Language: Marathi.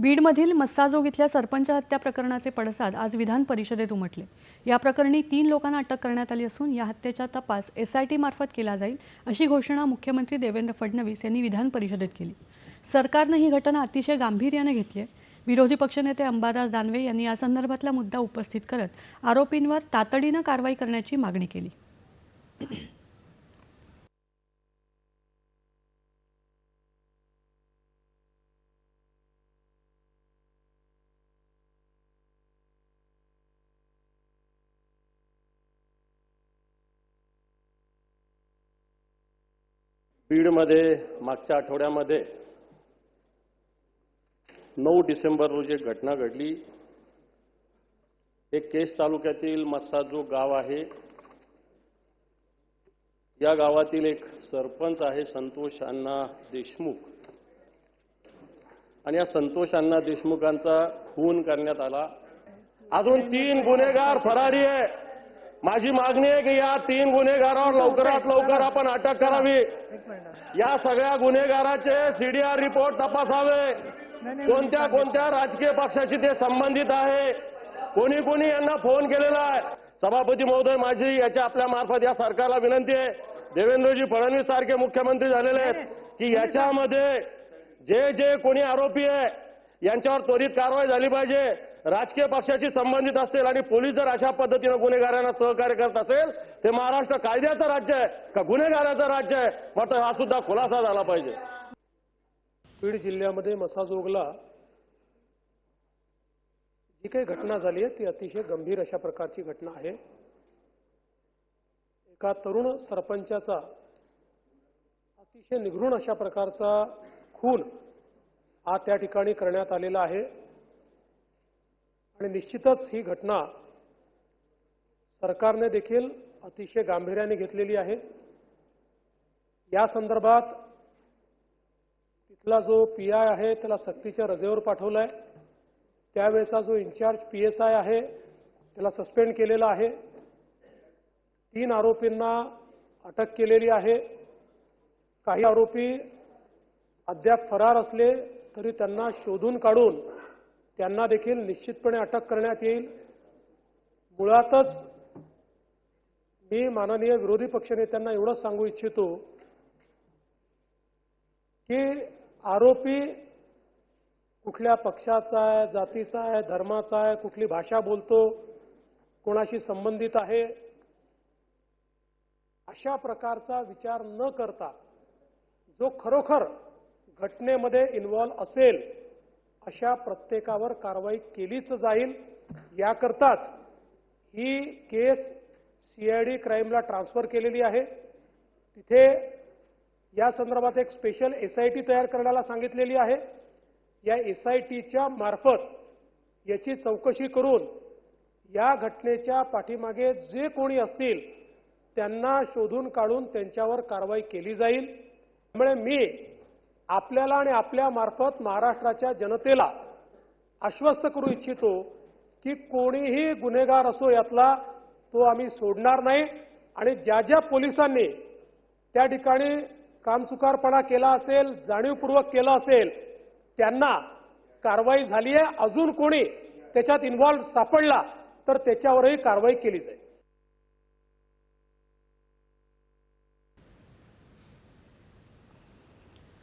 बीडमधील मस्साजोग इथल्या सरपंच हत्या प्रकरणाचे पडसाद आज विधान परिषदेत उमटले। या प्रकरणी 3 लोकांना अटक करण्यात आली असून या हत्येचा तपास SIT मार्फत केला जाईल अशी घोषणा मुख्यमंत्री देवेंद्र फडणवीस यांनी विधान परिषदेत केली। सरकारने ही घटना अतिशय गांभीर्याने घेतली आहे। विरोधी पक्षनेते अंबादास दानवे यांनी या संदर्भातला मुद्दा उपस्थित करत आरोपींवर तातडीने कारवाई करण्याची मागणी केली। बीडमध्ये मागच्या आठवड्यामध्ये 9 डिसेंबर रोजी एक घटना घडली। एक केस तालुक्यातील मस्साजोग गाव आहे। या गावातील एक सरपंच आहे संतोष अण्णा देशमुख आणि या संतोष अण्णा देशमुखांचा खून करण्यात आला। अजून 3 गुन्हेगार फरारी आहे। माझी मागणी आहे की या 3 गुन्हेगारांवर लवकरात लवकर आपण अटक करावी। या सगळ्या गुन्हेगाराचे CDR रिपोर्ट तपासावे। कोणत्या कोणत्या राजकीय पक्षाशी ते संबंधित आहे, कोणी कोणी यांना फोन केलेला आहे। सभापती महोदय, माझी याच्या आपल्या मार्फत या सरकारला विनंती आहे, देवेंद्रजी फडणवीस सारखे मुख्यमंत्री झालेले आहेत की याच्यामध्ये जे जे कोणी आरोपी आहे यांच्यावर त्वरित कारवाई झाली पाहिजे। राजकीय पक्षाशी संबंधित असतील आणि पोलीस जर अशा पद्धतीने गुन्हेगारांना सहकार्य करत असेल ते महाराष्ट्र कायद्याचं राज्य आहे का गुन्हेगाराचं राज्य आहे, मात्र हा सुद्धा खुलासा झाला पाहिजे। बीड जिल्ह्यामध्ये मस्साजोगला जी काही घटना झाली आहे ती अतिशय गंभीर अशा प्रकारची घटना आहे। एका तरुण सरपंचाचा अतिशय निघृण अशा प्रकारचा खून हा त्या ठिकाणी करण्यात आलेला आहे आणि निश्चितच ही घटना सरकारने देखील अतिशय गांभीर्याने घेतलेली आहे। या संदर्भात तिथला जो PI आहे त्याला सक्तीच्या रजेवर पाठवलाय। त्यावेळेचा जो इन्चार्ज PSI आहे त्याला सस्पेंड केलेला आहे। 3 आरोपींना अटक केलेली आहे। काही आरोपी अद्याप फरार असले तरी त्यांना शोधून काढून त्यांना देखील निश्चितपणे अटक करण्यात येईल। मुळातच मी माननीय विरोधी पक्षनेत्यांना एवढं सांगू इच्छितो की आरोपी कुठल्या पक्षाचा आहे, जातीचा आहे, धर्माचा आहे, कुठली भाषा बोलतो, कोणाशी संबंधित आहे, अशा प्रकारचा विचार न करता जो खरोखर घटनेमध्ये इन्व्हॉल्व असेल अशा प्रत्येकावर कारवाई केलीच जाईल। याकरताच ही केस CID क्राईमला ट्रान्सफर केलेली आहे। तिथे या संदर्भात एक स्पेशल SIT तयार करण्याला सांगितलेली आहे। या SITच्या मार्फत याची चौकशी करून या घटनेच्या पाठीमागे जे कोणी असतील त्यांना शोधून काढून त्यांच्यावर कारवाई केली जाईल। त्यामुळे मी आपल्याला आणि आपल्या मार्फत महाराष्ट्राच्या जनतेला आश्वस्त करू इच्छितो की कोणीही गुन्हेगार असो यातला तो आम्ही सोडणार नाही आणि ज्या ज्या पोलिसांनी त्या ठिकाणी कामचुकारपणा केला असेल, जाणीवपूर्वक केला असेल त्यांना कारवाई झाली आहे। अजून कोणी त्याच्यात इन्व्हॉल्व सापडला तर त्याच्यावरही कारवाई केली जाईल।